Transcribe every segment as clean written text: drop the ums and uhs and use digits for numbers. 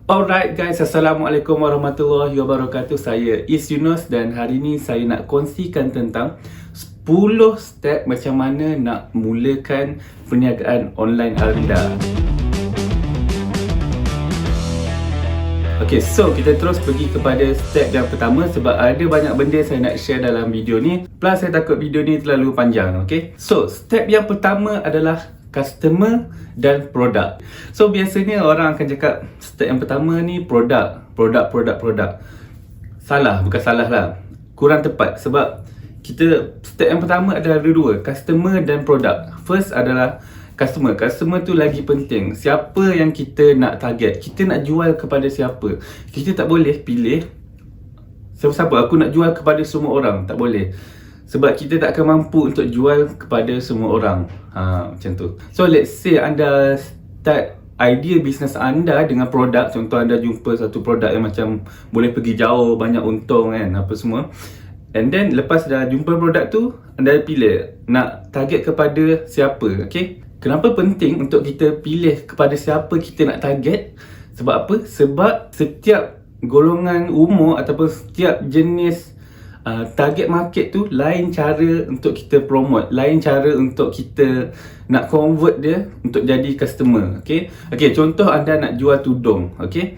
Alright guys, Assalamualaikum warahmatullahi wabarakatuh. Saya Is Yunus dan hari ni saya nak kongsikan tentang 10 step macam mana nak mulakan perniagaan online anda. Okay, so kita terus pergi kepada step yang pertama sebab ada banyak benda saya nak share dalam video ni. Plus saya takut video ni terlalu panjang, okay? So, step yang pertama adalah customer dan produk. So biasanya orang akan cakap step yang pertama ni produk. Salah, bukan salah lah. Kurang tepat sebab kita step yang pertama adalah ada dua, customer dan produk. First adalah customer. Customer tu lagi penting. Siapa yang kita nak target? Kita nak jual kepada siapa? Kita tak boleh pilih siapa-siapa. Aku nak jual kepada semua orang. Tak boleh. Sebab kita tak akan mampu untuk jual kepada semua orang. Macam tu. So let's say anda start idea bisnes anda dengan produk. Contoh anda jumpa satu produk yang macam boleh pergi jauh, banyak untung kan, apa semua. And then lepas dah jumpa produk tu, anda pilih nak target kepada siapa. Okay? Kenapa penting untuk kita pilih kepada siapa kita nak target? Sebab apa? Sebab setiap golongan umur ataupun setiap jenis target market tu lain cara untuk kita promote, lain cara untuk kita nak convert dia untuk jadi customer. Okay, contoh anda nak jual tudung. Okay,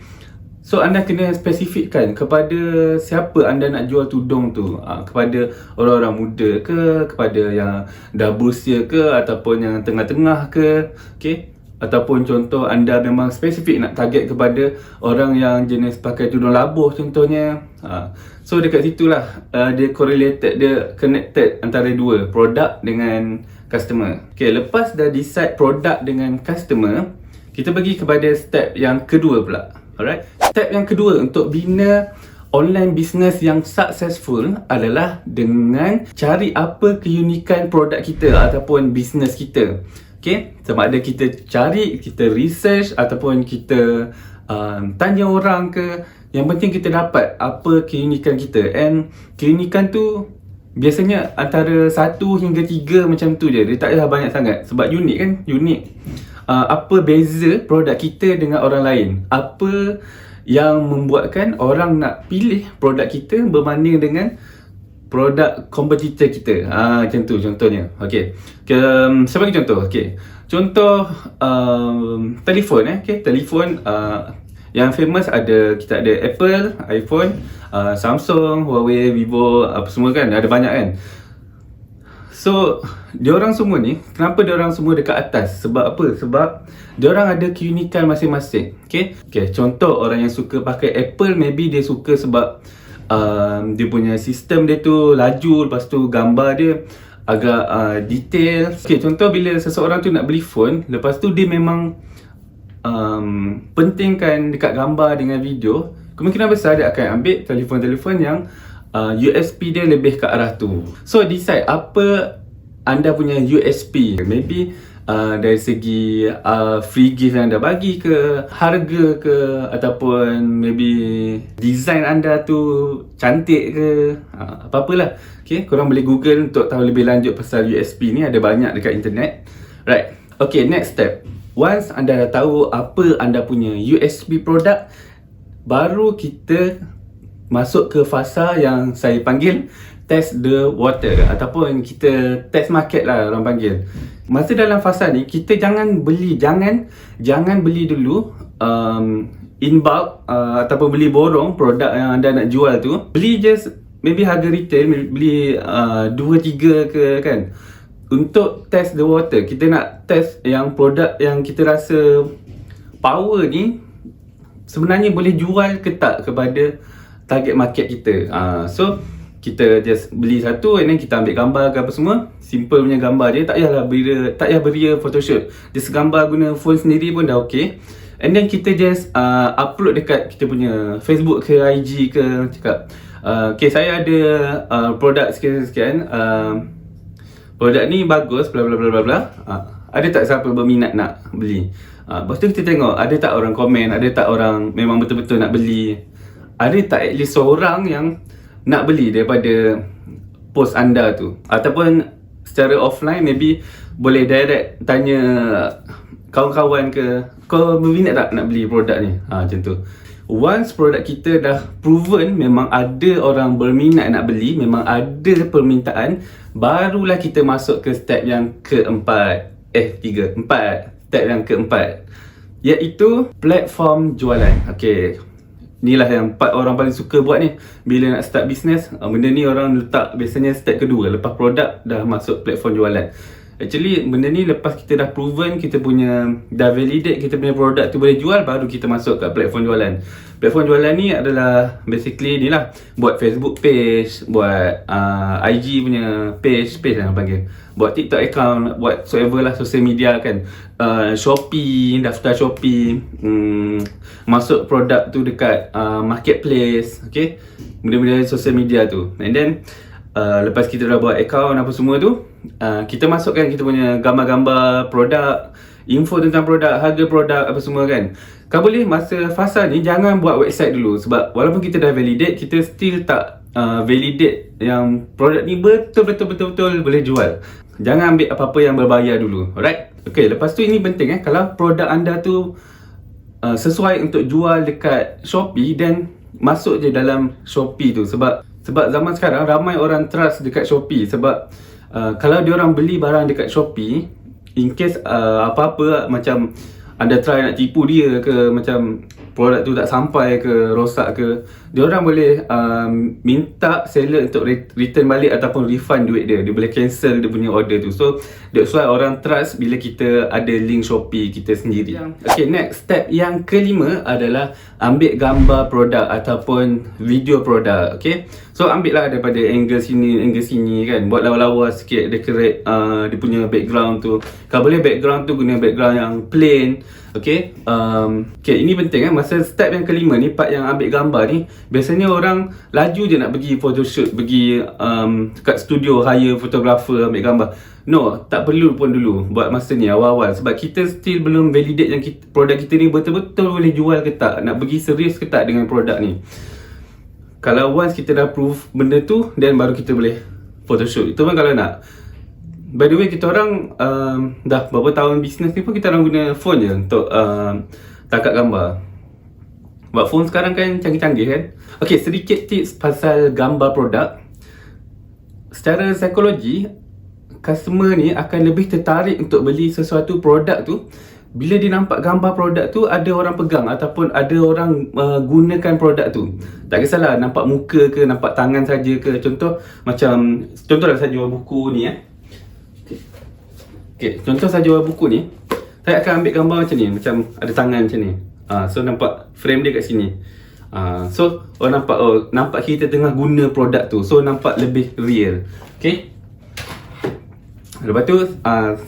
so anda kena spesifikkan kepada siapa anda nak jual tudung tu. Kepada orang-orang muda ke, kepada yang dah berusia ke, ataupun yang tengah-tengah ke. Okay, ataupun contoh anda memang spesifik nak target kepada orang yang jenis pakai tudung labuh contohnya. So dekat situlah dia correlated, dia connected antara dua, produk dengan customer. Okay, lepas dah decide produk dengan customer, kita pergi kepada step yang kedua pula. Alright, step yang kedua untuk bina online business yang successful adalah dengan cari apa keunikan produk kita ataupun business kita. Okay, sama ada kita cari, kita research ataupun kita tanya orang ke, yang penting kita dapat apa keunikan kita. And keunikan tu biasanya antara 1 hingga 3 macam tu je. Dia tak payah banyak sangat sebab unik kan, unik. Apa beza produk kita dengan orang lain? Apa yang membuatkan orang nak pilih produk kita berbanding dengan produk kompetitor kita? Macam tu contohnya. Okay, saya bagi contoh. Okay, contoh telefon. Okay, telefon yang famous kita ada Apple, iPhone, Samsung, Huawei, Vivo, apa semua kan, ada banyak kan. So diorang semua ni, kenapa diorang semua dekat atas? Sebab apa? Sebab diorang ada keunikan masing-masing. Okay, contoh orang yang suka pakai Apple, maybe dia suka sebab dia punya sistem dia tu laju, lepas tu gambar dia agak detail. Okay, contoh bila seseorang tu nak beli phone, lepas tu dia memang pentingkan dekat gambar dengan video, kemungkinan besar dia akan ambil telefon-telefon yang USP dia lebih ke arah tu. So decide apa anda punya USP. Maybe dari segi free gift yang anda bagi ke, harga ke, ataupun maybe design anda tu cantik ke, apa-apalah. Okay, korang boleh google untuk tahu lebih lanjut pasal USP ni, ada banyak dekat internet. Right, okay, next step. Once anda dah tahu apa anda punya USP produk, baru kita masuk ke fasa yang saya panggil test the water, ataupun kita test market lah orang panggil. Masa dalam fasa ni, kita jangan beli dulu in bulk, ataupun beli borong produk yang anda nak jual tu. Beli just maybe harga retail, beli 2-3 ke kan. Untuk test the water, kita nak test yang produk yang kita rasa power ni sebenarnya boleh jual ke tak kepada target market kita. So kita just beli satu and then kita ambil gambar ke apa semua, simple punya gambar je, tak payah beria photoshoot, just gambar guna phone sendiri pun dah okay. And then kita just upload dekat kita punya Facebook ke IG ke, cakap okay, saya ada produk sekian-sekian, produk ni bagus, bla bla bla bla bla. Ada tak siapa berminat nak beli? Lepas tu kita tengok ada tak orang komen, ada tak orang memang betul-betul nak beli, ada tak at least seorang yang nak beli daripada post anda tu. Ataupun secara offline maybe boleh direct tanya kawan-kawan ke, kau berminat tak nak beli produk ni? Macam tu. Once produk kita dah proven memang ada orang berminat nak beli, memang ada permintaan, barulah kita masuk ke step yang keempat. Step yang keempat, iaitu platform jualan. Okay, inilah yang orang paling suka buat ni. Bila nak start bisnes, benda ni orang letak biasanya step kedua, lepas produk dah masuk platform jualan. Actually benda ni lepas kita dah proven, kita punya dah validate kita punya produk tu boleh jual, baru kita masuk kat platform jualan. Platform jualan ni adalah basically ni lah, buat Facebook page, buat IG punya page lah panggil, buat TikTok account, buat whatsoever lah social media kan, Shopee, daftar Shopee, masuk produk tu dekat marketplace, okay, benda-benda social media tu. And then lepas kita dah buat account apa semua tu, kita masukkan kita punya gambar-gambar produk, info tentang produk, harga produk apa semua kan. Kau boleh masa fasa ni jangan buat website dulu, sebab walaupun kita dah validate, kita still tak validate yang produk ni betul-betul boleh jual. Jangan ambil apa-apa yang berbayar dulu. Alright? Okay, lepas tu ini penting kalau produk anda tu sesuai untuk jual dekat Shopee, then masuk je dalam Shopee tu. Sebab zaman sekarang ramai orang trust dekat Shopee. Sebab kalau diorang beli barang dekat Shopee, in case apa-apa macam anda try nak tipu dia ke, macam produk tu tak sampai ke, rosak ke, diorang boleh minta seller untuk return balik ataupun refund duit dia. Dia boleh cancel dia punya order tu. So that's why orang trust bila kita ada link Shopee kita sendiri. Okay, next step yang kelima adalah ambil gambar produk ataupun video produk. Okay, so ambil lah daripada angle sini kan, buat lawa-lawa sikit, decorate dia punya background tu. Kalau boleh background tu guna background yang plain. Okay, okay, ini penting masa step yang kelima ni, part yang ambil gambar ni, biasanya orang laju je nak pergi photoshoot, pergi kat studio hire photographer ambil gambar. No, tak perlu pun dulu buat masa ni awal-awal, sebab kita still belum validate yang produk kita ni betul-betul boleh jual ke tak, nak pergi serius ke tak dengan produk ni. Kalau once kita dah prove benda tu, then baru kita boleh photoshoot. Itu pun kalau nak. By the way, kita orang dah berapa tahun bisnes ni pun kita orang guna phone je untuk tangkap gambar. Buat phone sekarang kan canggih-canggih kan. Okay, sedikit tips pasal gambar produk. Secara psikologi, customer ni akan lebih tertarik untuk beli sesuatu produk tu bila dia nampak gambar produk tu ada orang pegang ataupun ada orang gunakan produk tu. Tak kisahlah nampak muka ke, nampak tangan saja ke. Contohlah saya jual buku ni Okay, contoh saya jual buku ni, saya akan ambil gambar macam ni, macam ada tangan macam ni. So nampak frame dia kat sini. So orang nampak kita tengah guna produk tu. So nampak lebih real. Okay. Lepas tu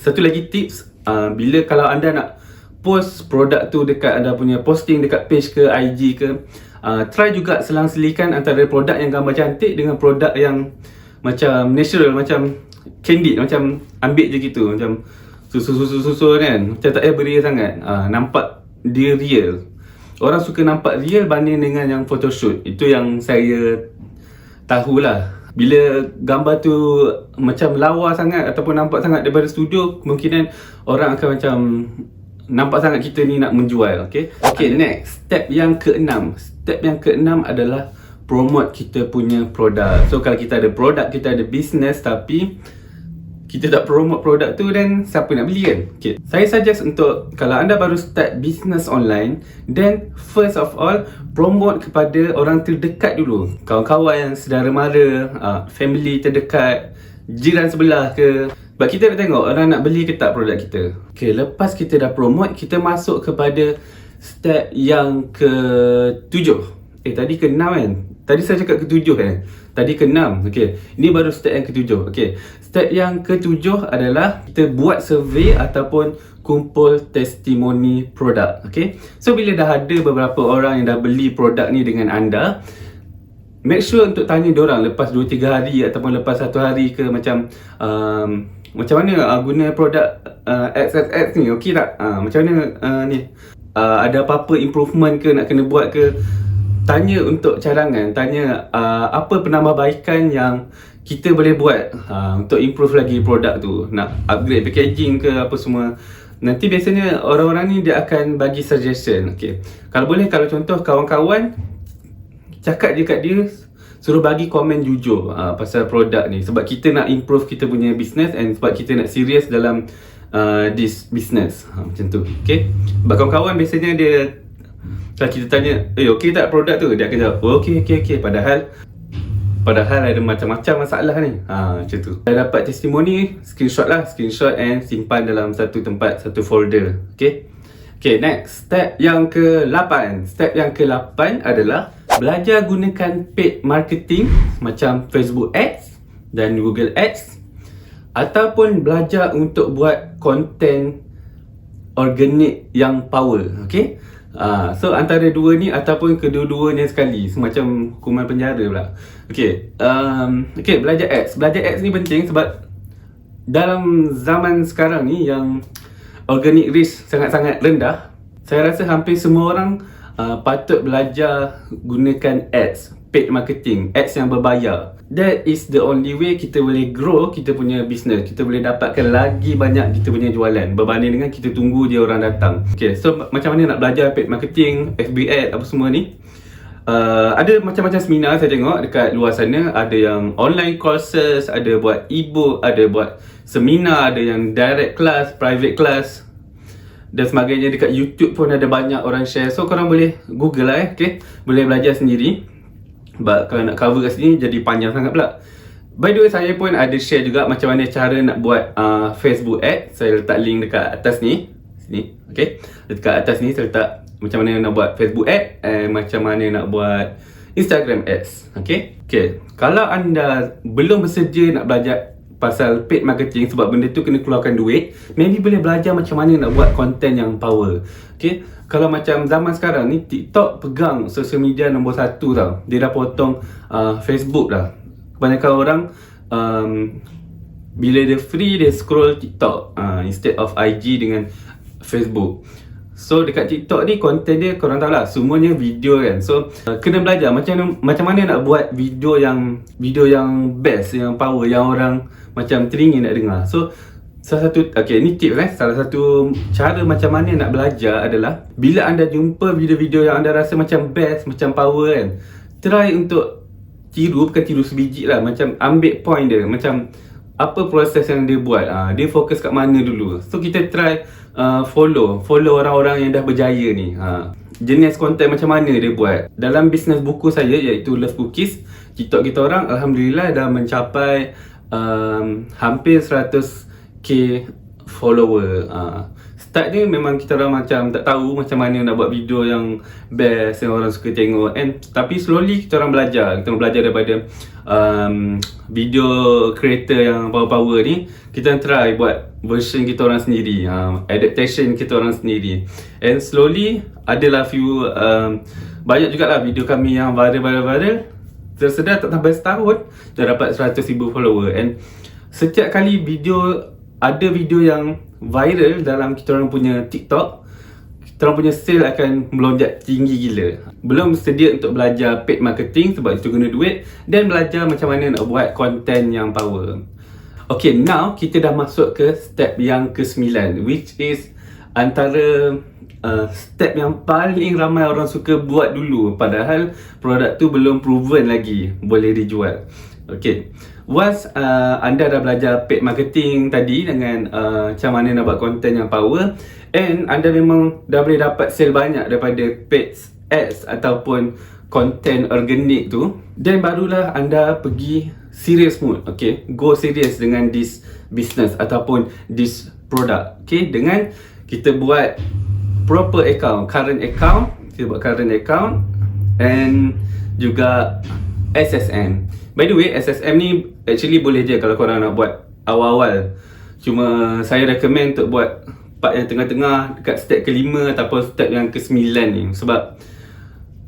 satu lagi tips, bila kalau anda nak post produk tu dekat anda punya posting dekat page ke IG ke, try juga selang-selikan antara produk yang gambar cantik dengan produk yang macam natural, macam candid, macam ambil je gitu, macam susu kan, macam tak payah beria sangat. Nampak dia real. Orang suka nampak real banding dengan yang photoshoot. Itu yang saya tahulah. Bila gambar tu macam lawa sangat ataupun nampak sangat daripada studio, kemungkinan orang akan macam nampak sangat kita ni nak menjual. Okay, next, step yang keenam. Step yang keenam adalah promote kita punya produk. So kalau kita ada produk, kita ada business, tapi kita tak promote produk tu, dan siapa nak beli kan? Okay, saya suggest untuk kalau anda baru start business online, then first of all promote kepada orang terdekat dulu. Kawan-kawan yang saudara mara, family terdekat, jiran sebelah ke. Sebab kita nak tengok orang nak beli ke tak produk kita. Okay, lepas kita dah promote, kita masuk kepada step yang ke-7. Tadi ke-6 kan? Tadi saya cakap ke-7 kan? Tadi ke-6. Okay, ini baru step yang ke-7. Okay, step yang ke-7 adalah kita buat survey ataupun kumpul testimoni produk. Okay, so bila dah ada beberapa orang yang dah beli produk ni dengan anda, make sure untuk tanya diorang lepas 2-3 hari ataupun lepas 1 hari ke, macam mana guna produk XXX ni, okey tak? Macam mana ni? Ada apa-apa improvement ke nak kena buat ke? Tanya untuk cadangan, tanya apa penambahbaikan yang kita boleh buat untuk improve lagi produk tu. Nak upgrade packaging ke apa semua. nanti biasanya orang-orang ni dia akan bagi suggestion. Okay, kalau boleh, kalau contoh kawan-kawan cakap dekat dia, suruh bagi komen jujur pasal produk ni, sebab kita nak improve kita punya business and sebab kita nak serius dalam this business. Macam tu. Okay, sebab kawan-kawan biasanya dia, kalau kita tanya, okey tak produk tu, dia akan jawab, okey. Padahal ada macam-macam masalah ni. Macam tu. Dah dapat testimoni, screenshot and simpan dalam satu tempat, satu folder. Okay, next. Step yang ke-8. Step yang ke-8 adalah belajar gunakan paid marketing macam Facebook Ads dan Google Ads, ataupun belajar untuk buat konten organik yang power. Okay, so antara dua ni ataupun kedua-duanya sekali, semacam hukuman penjara pula. Okay, belajar ads. Belajar ads ni penting sebab dalam zaman sekarang ni yang organic risk sangat-sangat rendah, saya rasa hampir semua orang patut belajar gunakan ads, paid marketing, ads yang berbayar. That is the only way kita boleh grow kita punya business. Kita boleh dapatkan lagi banyak kita punya jualan berbanding dengan kita tunggu dia orang datang. Okay, so macam mana nak belajar paid marketing, FB ad, apa semua ni? Ada macam-macam seminar saya tengok dekat luar sana. Ada yang online courses, ada buat ebook, ada buat seminar, ada yang direct class, private class dan sebagainya. Dekat YouTube pun ada banyak orang share. So korang boleh google lah okay? Boleh belajar sendiri. But kalau nak cover kat sini jadi panjang sangat pula. By the way, saya pun ada share juga macam mana cara nak buat Facebook ad. Saya letak link dekat atas ni. Sini, okay? Dekat atas ni saya letak macam mana nak buat Facebook ad and macam mana nak buat Instagram ads. Okay? Kalau anda belum bersedia nak belajar pasal paid marketing sebab benda tu kena keluarkan duit, maybe boleh belajar macam mana nak buat content yang power. Okay, kalau macam zaman sekarang ni, TikTok pegang social media nombor 1 tau. Dia dah potong Facebook dah. Kebanyakan orang bila dia free, dia scroll TikTok instead of IG dengan Facebook. So dekat TikTok ni konten dia korang tahu lah, semuanya video kan. So kena belajar macam mana nak buat video yang best, yang power, yang orang macam teringin nak dengar. So salah satu, ni tips salah satu cara macam mana nak belajar adalah bila anda jumpa video-video yang anda rasa macam best, macam power kan, try untuk tiru, bukan tiru sebiji lah, macam ambil point dia, macam apa proses yang dia buat, dia fokus kat mana dulu. So kita try follow orang-orang yang dah berjaya ni, jenis konten macam mana dia buat. Dalam bisnes buku saya iaitu Love Cookies, TikTok kita orang Alhamdulillah dah mencapai hampir 100k follower. Start ni memang kita orang macam tak tahu macam mana nak buat video yang best, yang orang suka tengok, tapi slowly kita orang belajar. Kita orang belajar daripada video creator yang power-power ni. Kita try buat version kita orang sendiri, adaptation kita orang sendiri, and slowly adalah few banyak jugalah video kami yang viral. Tersedar tak sampai setahun dah dapat 100,000 follower. And setiap kali ada video yang viral dalam kita orang punya TikTok, kita orang punya sale akan melonjak tinggi gila. Belum sedia untuk belajar paid marketing sebab itu guna duit, dan belajar macam mana nak buat konten yang power. Okay, now kita dah masuk ke step yang ke-9, which is antara step yang paling ramai orang suka buat dulu, padahal produk tu belum proven lagi boleh dijual. Okay, once anda dah belajar paid marketing tadi dengan macam mana nak buat konten yang power, and anda memang dah boleh dapat sale banyak daripada paid ads ataupun konten organik tu, then barulah anda pergi serious mode. Okay, go serious dengan this business ataupun this product. Okay, dengan kita buat proper account, current account, kita buat current account and juga SSM. By the way, SSM ni actually boleh je kalau korang nak buat awal-awal. Cuma saya recommend untuk buat part yang tengah-tengah dekat step ke-5 ataupun step yang ke-9 ni. Sebab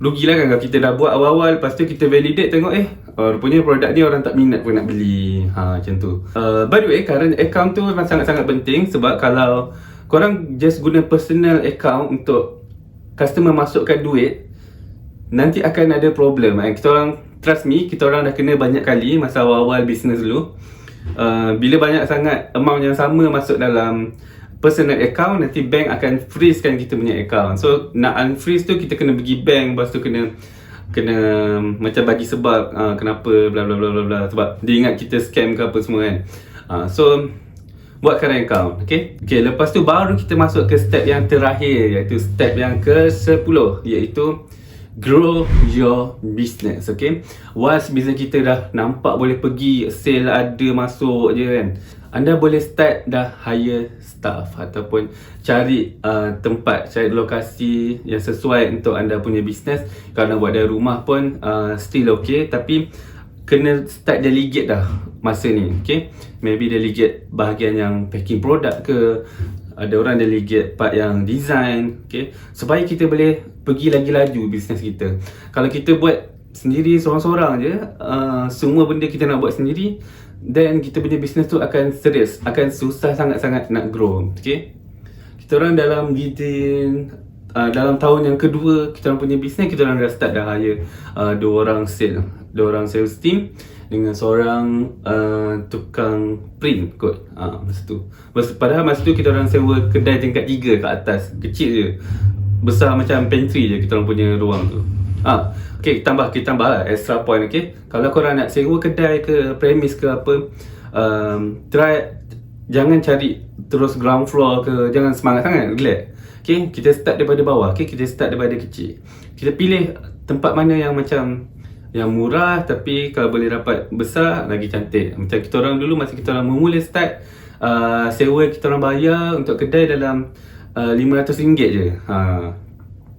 rugilah kan kalau kita dah buat awal-awal, lepas tu kita validate tengok rupanya produk ni orang tak minat pun nak beli. Macam tu. By the way, current account tu memang sangat-sangat penting. Sebab kalau korang just guna personal account untuk customer masukkan duit, nanti akan ada problem. Kita orang, trust me, kita orang dah kena banyak kali masa awal-awal bisnes dulu. Bila banyak sangat amount yang sama masuk dalam personal account, nanti bank akan freezekan kita punya account. So nak unfreeze tu kita kena pergi bank, lepas tu kena macam bagi sebab kenapa bla bla bla bla bla, sebab dia ingat kita scam ke apa semua kan. So buat current account. Okay, lepas tu baru kita masuk ke step yang terakhir, iaitu step yang ke-10, iaitu grow your business. Okay, once business kita dah nampak boleh pergi, sale ada masuk je kan, anda boleh start dah hire staff ataupun cari tempat, cari lokasi yang sesuai untuk anda punya business. Kalau nak buat dari rumah pun still okay, tapi kena start delegate dah masa ni. Okay, maybe delegate bahagian yang packing produk ke, ada orang delegate part yang design. Okay, supaya kita boleh pergi lagi laju bisnes kita. Kalau kita buat sendiri seorang-seorang je, semua benda kita nak buat sendiri, then kita punya bisnes tu akan serius, akan susah sangat-sangat nak grow. Okay, kita orang dalam dalam tahun yang kedua kita orang punya bisnes, kita orang dah start dah hire 2 orang sales team dengan seorang tukang print kot. Masa tu padahal masa tu kita orang sewa kedai tingkat 3 ke atas, kecil je, besar macam pantry je kita orang punya ruang tu. Okay, kita tambah lah extra point. Okay, kalau korang nak sewa kedai ke premis ke apa, jangan cari terus ground floor ke, jangan semangat sangat, relax. Okay, kita start daripada bawah. Okay, kita start daripada kecil. Kita pilih tempat mana yang macam yang murah tapi kalau boleh dapat besar lagi cantik. Macam kita orang dulu masa kita orang memula start, sewa kita orang bayar untuk kedai dalam RM500 je.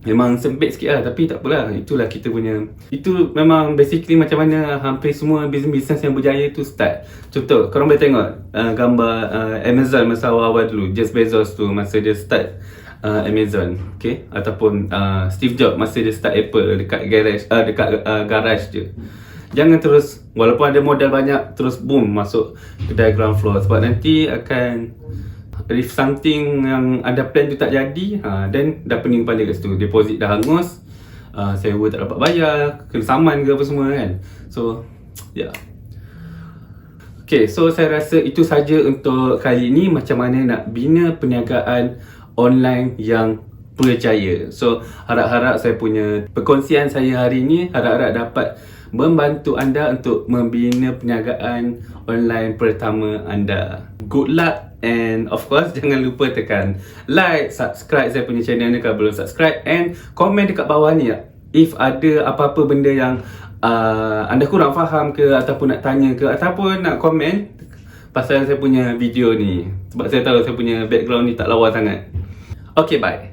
Memang sempit sikit lah, tapi tak apalah. Itulah kita punya, itu memang basically macam mana hampir semua bisnes yang berjaya tu start. Contoh, korang boleh tengok gambar Amazon masa awal-awal dulu, Jeff Bezos tu masa dia start Amazon. Okay, ataupun Steve Jobs masa dia start Apple dekat garage je. Jangan terus, walaupun ada modal banyak, terus boom masuk kedai ground floor, sebab nanti akan, if something yang anda plan tu tak jadi, then dah pening kepala kat situ. Deposit dah hangus, sewa tak dapat bayar, kena saman ke apa semua kan. So yeah. Okay, so saya rasa itu saja untuk kali ini, macam mana nak bina perniagaan online yang berjaya. So harap-harap saya punya perkongsian saya hari ini harap-harap dapat membantu anda untuk membina perniagaan online pertama anda. Good luck, and of course jangan lupa tekan like, subscribe saya punya channel ni kalau belum subscribe, and komen dekat bawah ni if ada apa-apa benda yang anda kurang faham ke, ataupun nak tanya ke, ataupun nak komen pasal saya punya video ni, sebab saya tahu saya punya background ni tak lawa sangat. Okay, bye.